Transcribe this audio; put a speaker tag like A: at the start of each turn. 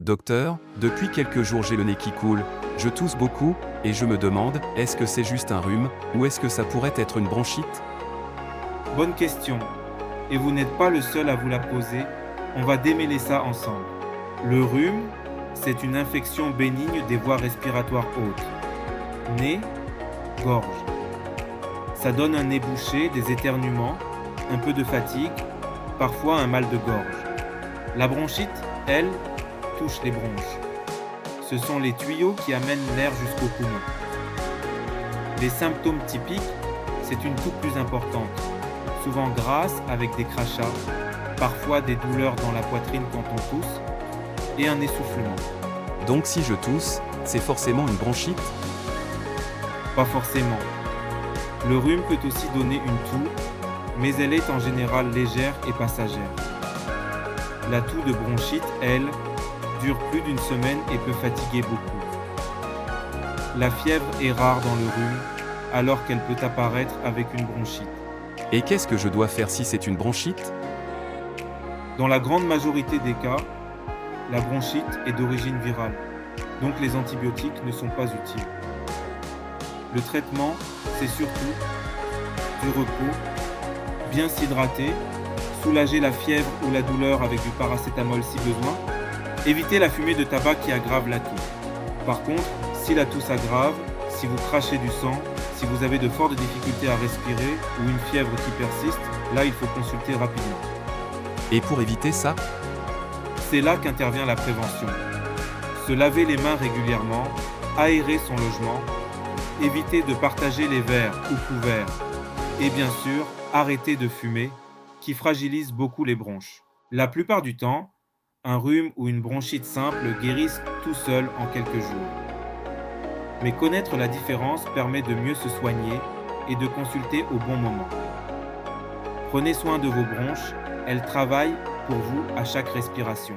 A: Docteur, depuis quelques jours j'ai le nez qui coule, je tousse beaucoup, et je me demande, est-ce que c'est juste un rhume, ou est-ce que ça pourrait être une bronchite?
B: Bonne question. Et vous n'êtes pas le seul à vous la poser. On va démêler ça ensemble. Le rhume, c'est une infection bénigne des voies respiratoires hautes. Nez, gorge. Ça donne un nez bouché, des éternuements, un peu de fatigue, parfois un mal de gorge. La bronchite, elle, touche les bronches. Ce sont les tuyaux qui amènent l'air jusqu'au poumon. Les symptômes typiques, c'est une toux plus importante, souvent grasse avec des crachats, parfois des douleurs dans la poitrine quand on tousse, et un essoufflement.
A: Donc si je tousse, c'est forcément une bronchite?
B: Pas forcément. Le rhume peut aussi donner une toux, mais elle est en général légère et passagère. La toux de bronchite, elle, dure plus d'une semaine et peut fatiguer beaucoup. La fièvre est rare dans le rhume, alors qu'elle peut apparaître avec une bronchite.
A: Et qu'est-ce que je dois faire si c'est une bronchite?
B: Dans la grande majorité des cas, la bronchite est d'origine virale, donc les antibiotiques ne sont pas utiles. Le traitement, c'est surtout du repos, bien s'hydrater, soulager la fièvre ou la douleur avec du paracétamol si besoin, éviter la fumée de tabac qui aggrave la toux. Par contre, si la toux s'aggrave, si vous crachez du sang, si vous avez de fortes difficultés à respirer ou une fièvre qui persiste, là il faut consulter rapidement.
A: Et pour éviter ça?
B: C'est là qu'intervient la prévention. Se laver les mains régulièrement, aérer son logement, éviter de partager les verres ou couverts et bien sûr, arrêter de fumer qui fragilise beaucoup les bronches. La plupart du temps, un rhume ou une bronchite simple guérissent tout seul en quelques jours. Mais connaître la différence permet de mieux se soigner et de consulter au bon moment. Prenez soin de vos bronches, elles travaillent pour vous à chaque respiration.